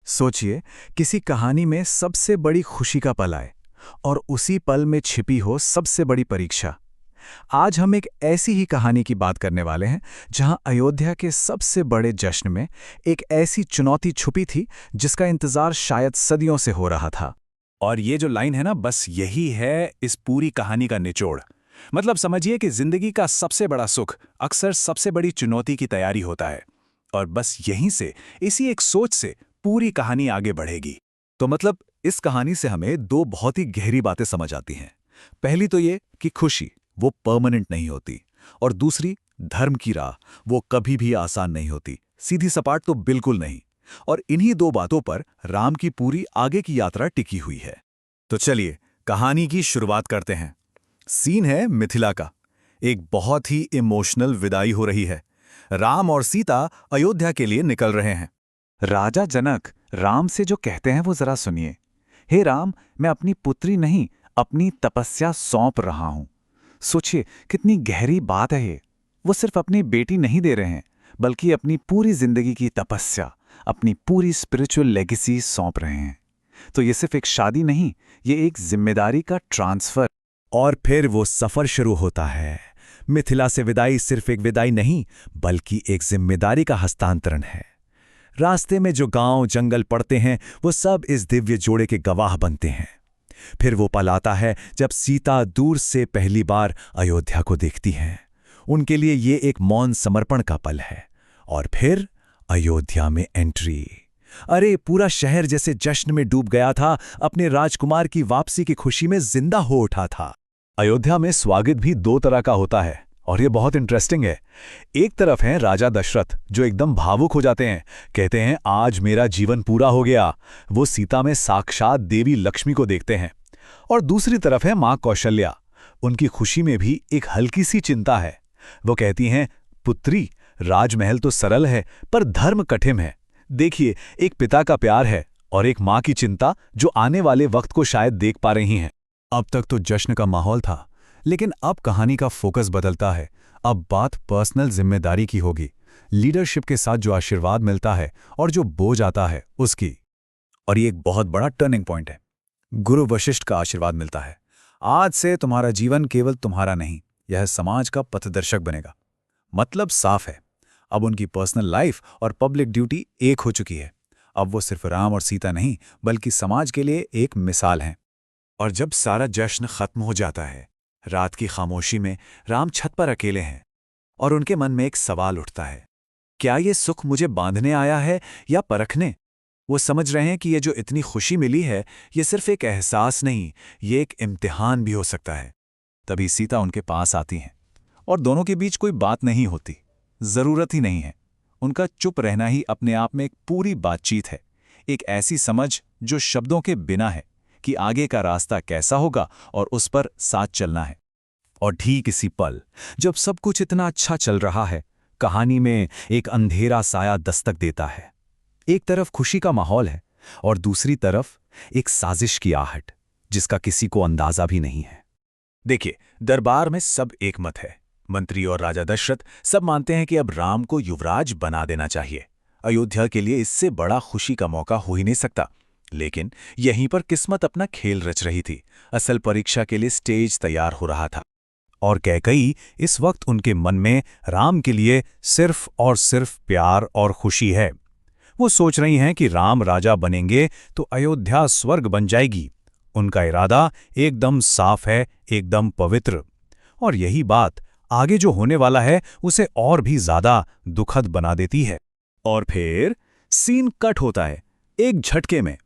सोचिए, किसी कहानी में सबसे बड़ी खुशी का पल आए और उसी पल में छिपी हो सबसे बड़ी परीक्षा। आज हम एक ऐसी ही कहानी की बात करने वाले हैं जहां अयोध्या के सबसे बड़े जश्न में एक ऐसी चुनौती छुपी थी जिसका इंतजार शायद सदियों से हो रहा था। और ये जो लाइन है ना, बस यही है इस पूरी कहानी का निचोड़। मतलब समझिए कि जिंदगी का सबसे बड़ा सुख अक्सर सबसे बड़ी चुनौती की तैयारी होता है। और बस यहीं से, इसी एक सोच से पूरी कहानी आगे बढ़ेगी। तो मतलब इस कहानी से हमें दो बहुत ही गहरी बातें समझ आती हैं। पहली तो ये कि खुशी वो परमानेंट नहीं होती, और दूसरी, धर्म की राह वो कभी भी आसान नहीं होती, सीधी सपाट तो बिल्कुल नहीं। और इन्हीं दो बातों पर राम की पूरी आगे की यात्रा टिकी हुई है। तो चलिए कहानी की शुरुआत करते हैं। सीन है मिथिला का। एक बहुत ही इमोशनल विदाई हो रही है। राम और सीता अयोध्या के लिए निकल रहे हैं। राजा जनक राम से जो कहते हैं वो जरा सुनिए। हे राम, मैं अपनी पुत्री नहीं, अपनी तपस्या सौंप रहा हूं। सोचिए कितनी गहरी बात है ये। वो सिर्फ अपनी बेटी नहीं दे रहे हैं, बल्कि अपनी पूरी जिंदगी की तपस्या, अपनी पूरी स्पिरिचुअल लेगेसी सौंप रहे हैं। तो ये सिर्फ एक शादी नहीं, ये एक जिम्मेदारी का ट्रांसफर। और फिर वो सफर शुरू होता है। मिथिला से विदाई सिर्फ एक विदाई नहीं, बल्कि एक जिम्मेदारी का हस्तांतरण है। रास्ते में जो गांव जंगल पड़ते हैं, वो सब इस दिव्य जोड़े के गवाह बनते हैं। फिर वो पल आता है जब सीता दूर से पहली बार अयोध्या को देखती हैं। उनके लिए ये एक मौन समर्पण का पल है। और फिर अयोध्या में एंट्री। अरे पूरा शहर जैसे जश्न में डूब गया था, अपने राजकुमार की वापसी की खुशी में जिंदा हो उठा था। अयोध्या में स्वागत भी दो तरह का होता है, और ये बहुत इंटरेस्टिंग है। एक तरफ हैं राजा दशरथ, जो एकदम भावुक हो जाते हैं, कहते हैं आज मेरा जीवन पूरा हो गया। वो सीता में साक्षात देवी लक्ष्मी को देखते हैं। और दूसरी तरफ है मां कौशल्या। उनकी खुशी में भी एक हल्की सी चिंता है। वो कहती हैं, पुत्री, राजमहल तो सरल है पर धर्म कठिन है। देखिए, एक पिता का प्यार है और एक मां की चिंता जो आने वाले वक्त को शायद देख पा रही हैं। अब तक तो जश्न का माहौल था, लेकिन अब कहानी का फोकस बदलता है। अब बात पर्सनल जिम्मेदारी की होगी, लीडरशिप के साथ जो आशीर्वाद मिलता है और जो बोझ आता है उसकी। और ये एक बहुत बड़ा टर्निंग पॉइंट है। गुरु वशिष्ठ का आशीर्वाद मिलता है। आज से तुम्हारा जीवन केवल तुम्हारा नहीं, यह समाज का पथदर्शक बनेगा। मतलब साफ है, अब उनकी पर्सनल लाइफ और पब्लिक ड्यूटी एक हो चुकी है। अब वो सिर्फ राम और सीता नहीं, बल्कि समाज के लिए एक मिसाल हैं। और जब सारा जश्न खत्म हो जाता है, रात की खामोशी में राम छत पर अकेले हैं, और उनके मन में एक सवाल उठता है, क्या ये सुख मुझे बांधने आया है या परखने? वो समझ रहे हैं कि ये जो इतनी खुशी मिली है, ये सिर्फ एक एहसास नहीं, ये एक इम्तिहान भी हो सकता है। तभी सीता उनके पास आती हैं, और दोनों के बीच कोई बात नहीं होती, जरूरत ही नहीं है। उनका चुप रहना ही अपने आप में एक पूरी बातचीत है। एक ऐसी समझ जो शब्दों के बिना है कि आगे का रास्ता कैसा होगा और उस पर साथ चलना है। और ठीक इसी पल, जब सब कुछ इतना अच्छा चल रहा है, कहानी में एक अंधेरा साया दस्तक देता है। एक तरफ खुशी का माहौल है, और दूसरी तरफ एक साजिश की आहट, जिसका किसी को अंदाजा भी नहीं है। देखिए, दरबार में सब एक मत है। मंत्री और राजा दशरथ सब मानते हैं कि अब राम को युवराज बना देना चाहिए। अयोध्या के लिए इससे बड़ा खुशी का मौका हो ही नहीं सकता। लेकिन यहीं पर किस्मत अपना खेल रच रही थी। असल परीक्षा के लिए स्टेज तैयार हो रहा था। और कैकई इस वक्त उनके मन में राम के लिए सिर्फ और सिर्फ प्यार और खुशी है। वो सोच रही हैं कि राम राजा बनेंगे तो अयोध्या स्वर्ग बन जाएगी। उनका इरादा एकदम साफ है, एकदम पवित्र। और यही बात आगे जो होने वाला है उसे और भी ज्यादा दुखद बना देती है। और फिर सीन कट होता है एक झटके में।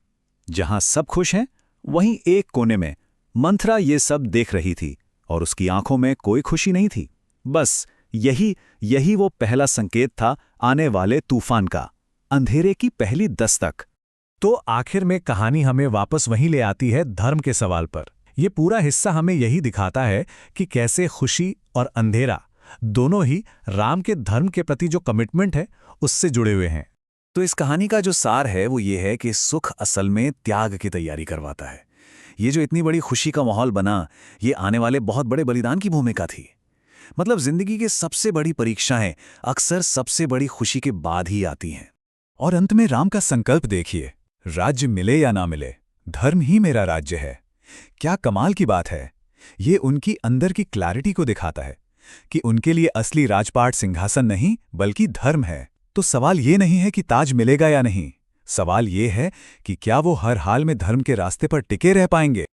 जहां सब खुश हैं, वहीं एक कोने में मंथरा ये सब देख रही थी, और उसकी आंखों में कोई खुशी नहीं थी। बस यही वो पहला संकेत था आने वाले तूफान का, अंधेरे की पहली दस्तक। तो आखिर में कहानी हमें वापस वहीं ले आती है, धर्म के सवाल पर। ये पूरा हिस्सा हमें यही दिखाता है कि कैसे खुशी और अंधेरा दोनों ही राम के धर्म के प्रति जो कमिटमेंट है उससे जुड़े हुए हैं। तो इस कहानी का जो सार है वो ये है कि सुख असल में त्याग की तैयारी करवाता है। ये जो इतनी बड़ी खुशी का माहौल बना, ये आने वाले बहुत बड़े बलिदान की भूमिका थी। मतलब जिंदगी की सबसे बड़ी परीक्षाएं अक्सर सबसे बड़ी खुशी के बाद ही आती हैं। और अंत में राम का संकल्प देखिए। राज्य मिले या ना मिले, धर्म ही मेरा राज्य है। क्या कमाल की बात है। ये उनकी अंदर की क्लैरिटी को दिखाता है कि उनके लिए असली राजपाट सिंहासन नहीं बल्कि धर्म है। तो सवाल ये नहीं है कि ताज मिलेगा या नहीं, सवाल ये है कि क्या वो हर हाल में धर्म के रास्ते पर टिके रह पाएंगे।